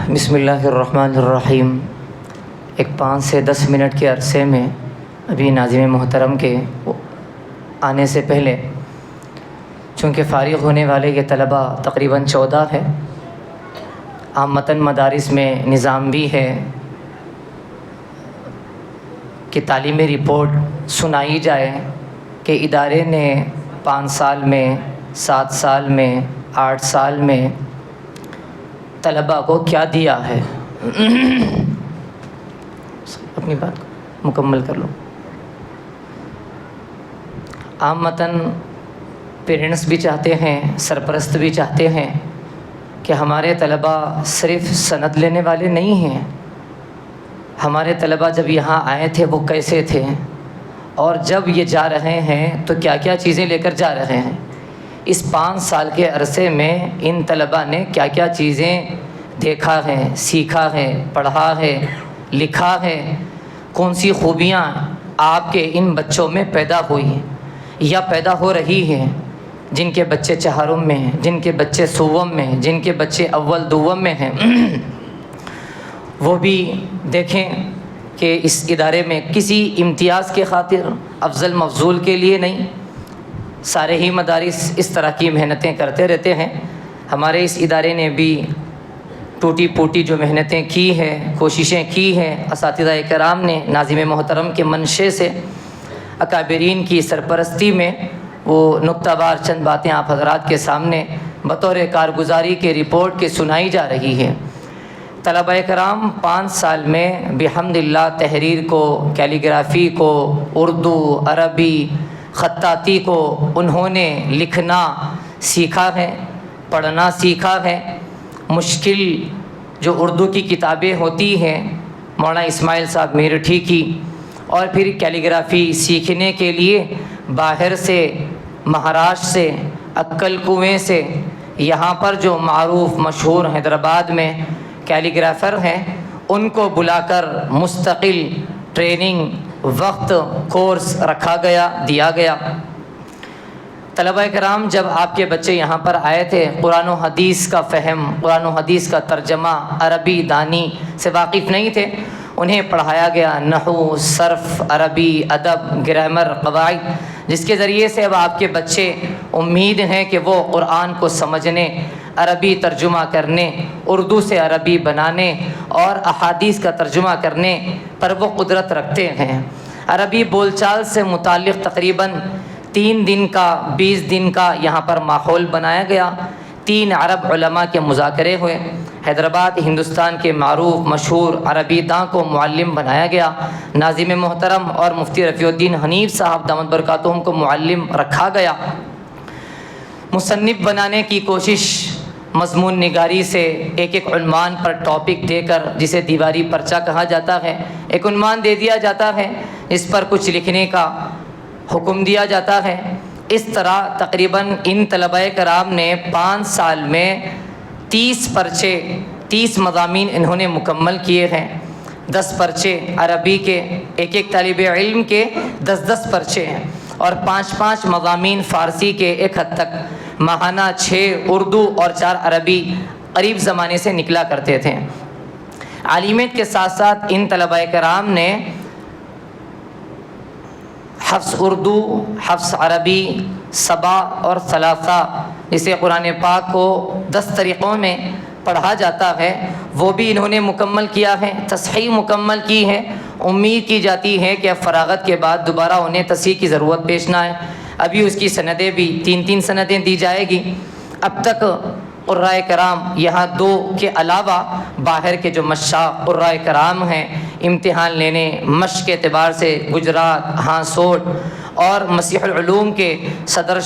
بسم اللہ الرحمن الرحیم۔ ایک 5 سے 10 منٹ کے عرصے میں ابھی ناظم محترم کے آنے سے پہلے چونکہ فارغ ہونے والے یہ طلباء تقریباً 14 ہے، عامةً مدارس میں نظام بھی ہے کہ تعلیمی رپورٹ سنائی جائے کہ ادارے نے 5 سال میں، 7 سال میں، 8 سال میں طلباء کو کیا دیا ہے۔ اپنی بات کو مکمل کر لو۔ عامةً پیرنٹس بھی چاہتے ہیں، سرپرست بھی چاہتے ہیں کہ ہمارے طلباء صرف سند لینے والے نہیں ہیں، ہمارے طلباء جب یہاں آئے تھے وہ کیسے تھے، اور جب یہ جا رہے ہیں تو کیا کیا چیزیں لے کر جا رہے ہیں۔ اس 5 سال کے عرصے میں ان طلباء نے کیا کیا چیزیں دیکھا ہے، سیکھا ہے، پڑھا ہے، لکھا ہے، کون سی خوبیاں آپ کے ان بچوں میں پیدا ہوئی ہیں یا پیدا ہو رہی ہیں۔ جن کے بچے چہارم میں ہیں، جن کے بچے سوم میں ہیں، جن کے بچے اول دوم میں ہیں، وہ بھی دیکھیں کہ اس ادارے میں کسی امتیاز کے خاطر، افضل مفضول کے لیے نہیں، سارے ہی مدارس اس طرح کی محنتیں کرتے رہتے ہیں۔ ہمارے اس ادارے نے بھی ٹوٹی پوٹی جو محنتیں کی ہیں، کوششیں کی ہیں، اساتذہ کرام نے ناظم محترم کے منشے سے، اکابرین کی سرپرستی میں وہ نکتہ بار چند باتیں آپ حضرات کے سامنے بطور کارگزاری کے رپورٹ کے سنائی جا رہی ہے۔ طلبہ کرام 5 سال میں بحمد اللہ تحریر کو، کیلیگرافی کو، اردو، عربی، خطاطی کو انہوں نے لکھنا سیکھا ہے، پڑھنا سیکھا ہے۔ مشکل جو اردو کی کتابیں ہوتی ہیں مولانا اسماعیل صاحب میرٹھی کی، اور پھر کیلیگرافی سیکھنے کے لیے باہر سے، مہاراشٹر سے، عکل کنویں سے، یہاں پر جو معروف مشہور حیدرآباد میں کیلیگرافر ہیں ان کو بلا کر مستقل ٹریننگ، وقت، کورس رکھا گیا، دیا گیا۔ طلبہ کرام جب آپ کے بچے یہاں پر آئے تھے، قرآن و حدیث کا فہم، قرآن و حدیث کا ترجمہ، عربی دانی سے واقف نہیں تھے، انہیں پڑھایا گیا نحو، صرف، عربی، ادب، گرامر، قواعد، جس کے ذریعے سے اب آپ کے بچے امید ہیں کہ وہ قرآن کو سمجھنے، عربی ترجمہ کرنے، اردو سے عربی بنانے اور احادیث کا ترجمہ کرنے پر وہ قدرت رکھتے ہیں۔ عربی بول چال سے متعلق تقریباً 3 دن کا، 20 دن کا یہاں پر ماحول بنایا گیا۔ 3 عرب علماء کے مذاکرے ہوئے۔ حیدرآباد ہندوستان کے معروف مشہور عربی داں کو معلم بنایا گیا۔ ناظم محترم اور مفتی رفیع الدین حنیف صاحب دامت برکاتہم کو معلم رکھا گیا۔ مصنف بنانے کی کوشش، مضمون نگاری سے ایک ایک عنوان پر ٹاپک دے کر، جسے دیواری پرچہ کہا جاتا ہے، ایک عنوان دے دیا جاتا ہے، اس پر کچھ لکھنے کا حکم دیا جاتا ہے۔ اس طرح تقریباً ان طلبہ کرام نے 5 سال میں 30 پرچے، 30 مضامین انہوں نے مکمل کیے ہیں۔ 10 پرچے عربی کے، ایک طالب علم کے 10 پرچے ہیں، اور 5 مضامین فارسی کے، ایک حد تک ماہانہ 6 اردو اور 4 عربی قریب زمانے سے نکلا کرتے تھے۔ عالمیت کے ساتھ ساتھ ان طلبہ کرام نے حفظ اردو، حفظ عربی، سبا اور ثلاثہ، جسے قرآن پاک کو 10 طریقوں میں پڑھا جاتا ہے، وہ بھی انہوں نے مکمل کیا ہے، تصحیح مکمل کی ہے۔ امید کی جاتی ہے کہ اب فراغت کے بعد دوبارہ انہیں تصحیح کی ضرورت پیش نہ آئے۔ ابھی اس کی سندیں بھی 3 سندیں دی جائے گی۔ اب تک قرائے کرام یہاں 2 کے علاوہ باہر کے جو مشاق قرائے کرام ہیں، امتحان لینے، مشق کے اعتبار سے گجرات، ہانسوٹ اور مسیح العلوم کے صدر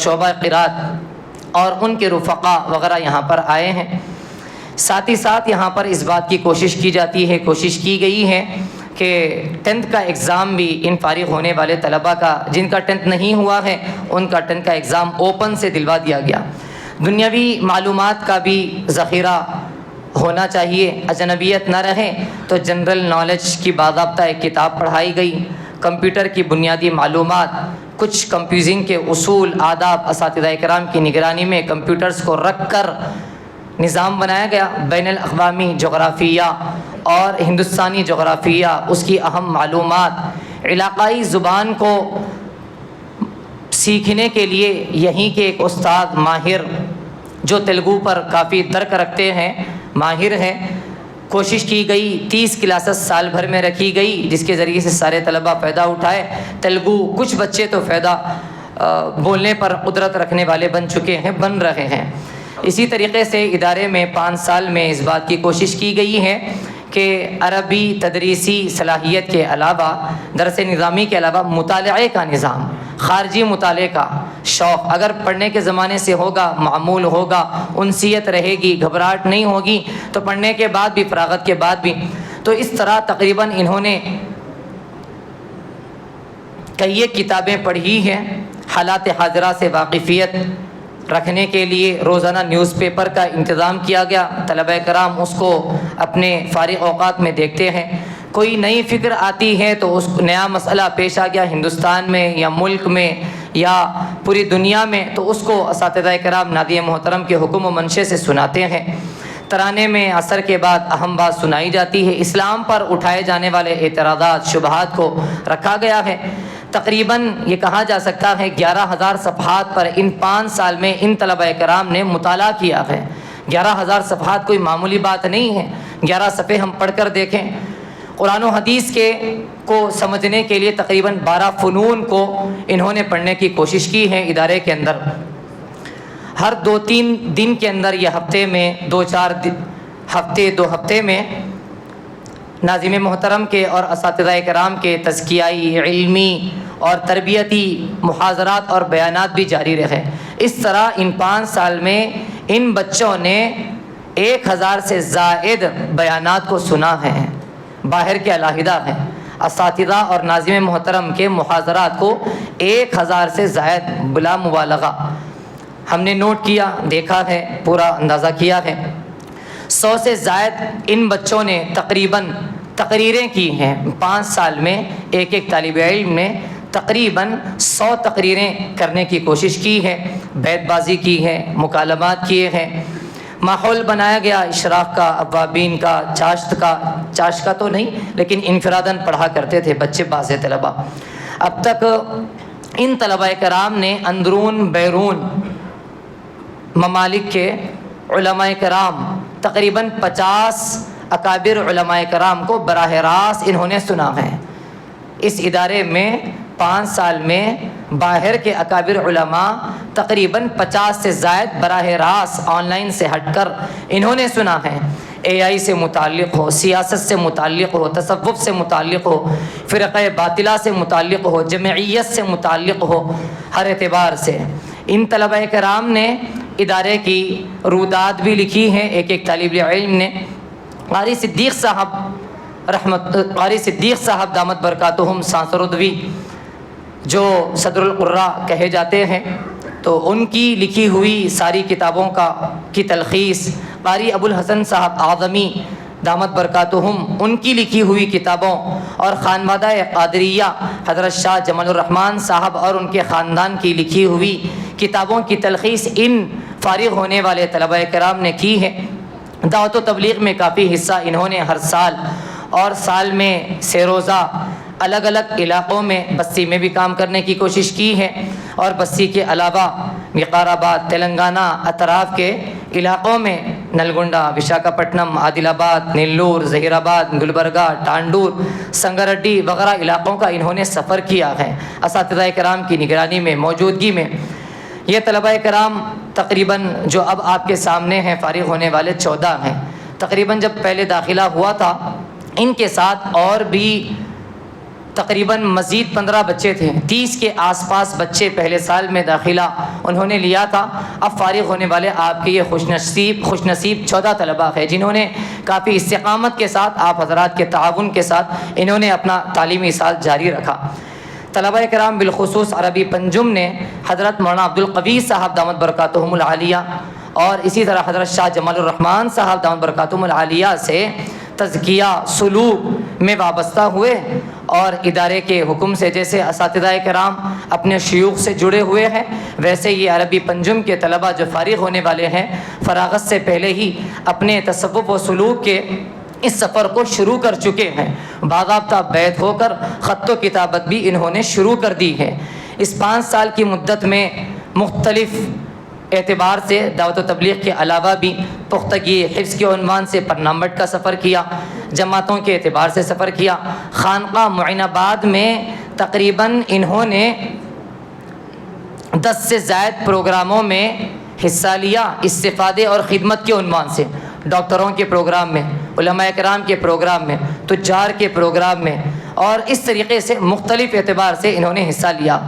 شعبہ قرات اور ان کے رفقا وغیرہ یہاں پر آئے ہیں۔ ساتھ ہی ساتھ یہاں پر اس بات کی کوشش کی جاتی ہے، کوشش کی گئی ہے کہ 10th کا ایگزام بھی ان فارغ ہونے والے طلباء کا، جن کا 10th نہیں ہوا ہے، ان کا 10th کا ایگزام اوپن سے دلوا دیا گیا۔ دنیاوی معلومات کا بھی ذخیرہ ہونا چاہیے، اجنبیت نہ رہے، تو جنرل نالج کی باضابطہ ایک کتاب پڑھائی گئی۔ کمپیوٹر کی بنیادی معلومات، کچھ کمپیوٹنگ کے اصول، آداب اساتذہ کرام کی نگرانی میں کمپیوٹرز کو رکھ کر نظام بنایا گیا بین الاقوامی جغرافیہ اور ہندوستانی جغرافیہ، اس کی اہم معلومات، علاقائی زبان کو سیکھنے کے لیے یہیں کے ایک استاد ماہر جو تیلگو پر کافی درک رکھتے ہیں، ماہر ہیں، کوشش کی گئی، 30 کلاسز سال بھر میں رکھی گئی جس کے ذریعے سے سارے طلبہ فائدہ اٹھائے۔ تیلگو کچھ بچے تو فائدہ بولنے پر قدرت رکھنے والے بن چکے ہیں، بن رہے ہیں۔ اسی طریقے سے ادارے میں 5 سال میں اس بات کی کوشش کی گئی ہے کہ عربی تدریسی صلاحیت کے علاوہ، درس نظامی کے علاوہ مطالعے کا نظام، خارجی مطالعے کا شوق اگر پڑھنے کے زمانے سے ہوگا، معمول ہوگا، انسیت رہے گی، گھبراہٹ نہیں ہوگی، تو پڑھنے کے بعد بھی، فراغت کے بعد بھی، تو اس طرح تقریباً انہوں نے کئی کتابیں پڑھی ہیں۔ حالات حاضرہ سے واقفیت رکھنے کے لیے روزانہ نیوز پیپر کا انتظام کیا گیا، طلبہ کرام اس کو اپنے فارغ اوقات میں دیکھتے ہیں۔ کوئی نئی فکر آتی ہے تو اس نیا مسئلہ پیش آ گیا ہندوستان میں یا ملک میں یا پوری دنیا میں، تو اس کو اساتذہ کرام نادی محترم کے حکم و منشے سے سناتے ہیں۔ ترانے میں عصر کے بعد اہم بات سنائی جاتی ہے، اسلام پر اٹھائے جانے والے اعتراضات، شبہات کو رکھا گیا ہے۔ تقریباً یہ کہا جا سکتا ہے 11,000 صفحات پر ان 5 سال میں ان طلبہ کرام نے مطالعہ کیا ہے۔ 11,000 صفحات کوئی معمولی بات نہیں ہے۔ 11 صفحے ہم پڑھ کر دیکھیں۔ قرآن و حدیث کو سمجھنے کے لیے تقریباً 12 فنون کو انہوں نے پڑھنے کی کوشش کی ہے ادارے کے اندر۔ ہر 2-3 دن کے اندر یا ہفتے میں 2 ہفتے میں ناظم محترم کے اور اساتذہ کرام کے تزکیائی، علمی اور تربیتی محاضرات اور بیانات بھی جاری رہے۔ اس طرح ان 5 سال میں ان بچوں نے 1000 سے زائد بیانات کو سنا ہے، باہر کے علیحدہ ہیں۔ اساتذہ اور ناظم محترم کے محاضرات کو 1000 سے زائد بلا مبالغہ ہم نے نوٹ کیا، دیکھا ہے، پورا اندازہ کیا ہے۔ 100 سے زائد ان بچوں نے تقریباً تقریریں کی ہیں۔ 5 سال میں ایک طالب علم نے تقریباً 100 تقریریں کرنے کی کوشش کی ہے، بیت بازی کی ہے، مکالمات کیے ہیں۔ ماحول بنایا گیا اشراق کا، اوابین کا، چاشت کا تو نہیں، لیکن انفراداً پڑھا کرتے تھے بچے، بعض طلبہ۔ اب تک ان طلبہ کرام نے اندرون بیرون ممالک کے علماء کرام، تقریباً 50 اکابر علماء کرام کو براہ راست انہوں نے سنا ہے۔ اس ادارے میں 5 سال میں باہر کے اکابر علماء تقریباً 50 سے زائد براہ راست آن لائن سے ہٹ کر انہوں نے سنا ہے۔ AI سے متعلق ہو، سیاست سے متعلق ہو، تصوف سے متعلق ہو، فرقہ باطلہ سے متعلق ہو، جمعیت سے متعلق ہو، ہر اعتبار سے ان طلبہ کرام نے ادارے کی رودات بھی لکھی ہیں۔ ایک طالب علم نے قاری صدیق صاحب دامت برکاتہم سانسردوی جو صدر القراء کہے جاتے ہیں، تو ان کی لکھی ہوئی ساری کتابوں کی تلخیص، قاری ابو الحسن صاحب اعظمی دامت برکاتہم ان کی لکھی ہوئی کتابوں، اور خانوادہ قادریہ حضرت شاہ جمال الرحمن صاحب اور ان کے خاندان کی لکھی ہوئی کتابوں کی تلخیص ان فارغ ہونے والے طلبہ کرام نے کی ہے۔ دعوت و تبلیغ میں کافی حصہ انہوں نے ہر سال، اور سال میں 6 روزہ الگ الگ علاقوں میں، بستی میں بھی کام کرنے کی کوشش کی ہے، اور بستی کے علاوہ وقار آباد، تلنگانہ اطراف کے علاقوں میں نلگنڈا، وشاکھاپٹنم، عادل آباد، نیلور، ظہیر آباد، گلبرگہ، ٹانڈور، سنگریڈی وغیرہ علاقوں کا انہوں نے سفر کیا ہے اساتذہ کرام کی نگرانی میں، موجودگی میں۔ یہ طلبہ کرام تقریباً جو اب آپ کے سامنے ہیں فارغ ہونے والے 14 ہیں۔ تقریباً جب پہلے داخلہ ہوا تھا ان کے ساتھ اور بھی تقریباً مزید 15 بچے تھے، 30 کے آس پاس بچے پہلے سال میں داخلہ انہوں نے لیا تھا۔ اب فارغ ہونے والے آپ کے یہ خوش نصیب 14 طلبہ ہیں جنہوں نے کافی استقامت کے ساتھ، آپ حضرات کے تعاون کے ساتھ انہوں نے اپنا تعلیمی سال جاری رکھا۔ طلبہ کرام بالخصوص عربی پنجم نے حضرت مولانا عبدالقوی صاحب دامت برکاتہم العالیہ اور اسی طرح حضرت شاہ جمال الرحمن صاحب دامت برکاتہم العالیہ سے تزکیہ سلوک میں وابستہ ہوئے، اور ادارے کے حکم سے جیسے اساتذہ کرام اپنے شیوخ سے جڑے ہوئے ہیں، ویسے یہ عربی پنجم کے طلباء جو فارغ ہونے والے ہیں فراغت سے پہلے ہی اپنے تصوف و سلوک کے اس سفر کو شروع کر چکے ہیں۔ باضابطہ بیعت ہو کر خط و کتابت بھی انہوں نے شروع کر دی ہے۔ اس 5 سال کی مدت میں مختلف اعتبار سے دعوت و تبلیغ کے علاوہ بھی پختگی حفظ کے عنوان سے پرنامبٹ کا سفر کیا، جماعتوں کے اعتبار سے سفر کیا۔ خانقاہ معین آباد میں تقریباً انہوں نے 10 سے زائد پروگراموں میں حصہ لیا، استفادے اور خدمت کے عنوان سے، ڈاکٹروں کے پروگرام میں، علماء کرام کے پروگرام میں، تجار کے پروگرام میں، اور اس طریقے سے مختلف اعتبار سے انہوں نے حصہ لیا۔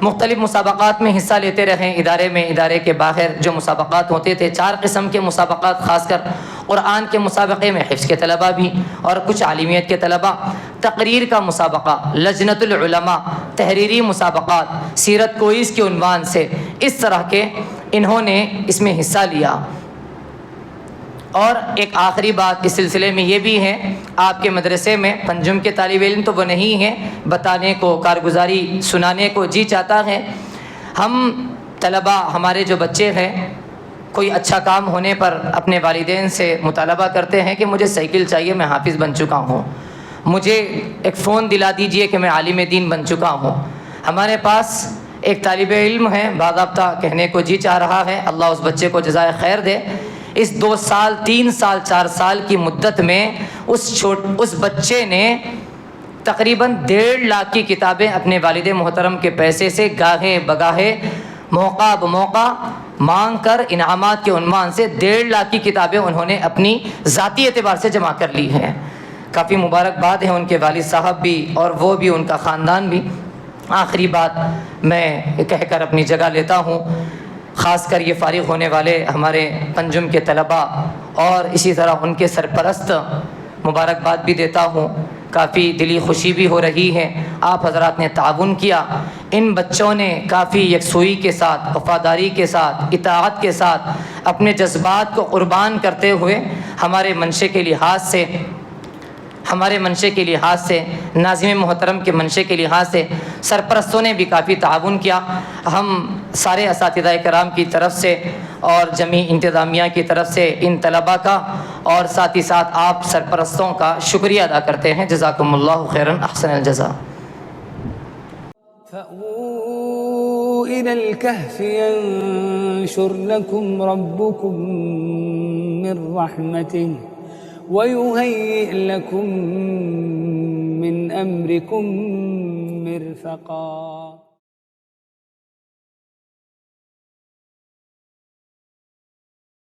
مختلف مسابقات میں حصہ لیتے رہے ادارے میں، ادارے کے باہر جو مسابقات ہوتے تھے 4 قسم کے مسابقات، خاص کر قرآن کے مسابقے میں حفظ کے طلباء بھی اور کچھ عالمیت کے طلباء، تقریر کا مسابقہ، لجنۃ العلماء، تحریری مسابقات، سیرت کوئز کے عنوان سے، اس طرح کے انہوں نے اس میں حصہ لیا۔ اور ایک آخری بات اس سلسلے میں یہ بھی ہے، آپ کے مدرسے میں پنجم کے طالب علم تو وہ نہیں ہیں، بتانے کو، کارگزاری سنانے کو جی چاہتا ہے۔ ہم طلباء، ہمارے جو بچے ہیں، کوئی اچھا کام ہونے پر اپنے والدین سے مطالبہ کرتے ہیں کہ مجھے سائیکل چاہیے، میں حافظ بن چکا ہوں، مجھے ایک فون دلا دیجئے کہ میں عالم دین بن چکا ہوں۔ ہمارے پاس ایک طالب علم ہے، باضابطہ کہنے کو جی چاہ رہا ہے، اللہ اس بچے کو جزائے خیر دے۔ اس 2 سال 3 سال 4 سال کی مدت میں اس بچے نے تقریباً 1.5 لاکھ کی کتابیں اپنے والد محترم کے پیسے سے گاہے بگاہے موقع بموقع مانگ کر انعامات کے عنوان سے 1.5 لاکھ کی کتابیں انہوں نے اپنی ذاتی اعتبار سے جمع کر لی ہیں۔ کافی مبارکباد ہے ان کے والد صاحب بھی اور وہ بھی، ان کا خاندان بھی۔ آخری بات میں کہہ کر اپنی جگہ لیتا ہوں، خاص کر یہ فارغ ہونے والے ہمارے پنجم کے طلباء اور اسی طرح ان کے سرپرست مبارکباد بھی دیتا ہوں، کافی دلی خوشی بھی ہو رہی ہے۔ آپ حضرات نے تعاون کیا، ان بچوں نے کافی یکسوئی کے ساتھ، وفاداری کے ساتھ، اطاعت کے ساتھ اپنے جذبات کو قربان کرتے ہوئے ہمارے منشے کے لحاظ سے ناظم محترم کے منشے کے لحاظ سے سرپرستوں نے بھی کافی تعاون کیا۔ ہم سارے اساتذہ کرام کی طرف سے اور جمیع انتظامیہ کی طرف سے ان طلباء کا اور ساتھ ہی ساتھ آپ سرپرستوں کا شکریہ ادا کرتے ہیں۔ جزاکم اللہ خیرا، احسن الجزاء۔ فَأْوُوا إِلَى الْكَهْفِ يَنشُرْ لَكُمْ رَبُّكُم مِّن رَّحْمَتِهِ وَيُهَيِّئْ لَكُم مِّنْ أَمْرِكُم مِّرْفَقًا۔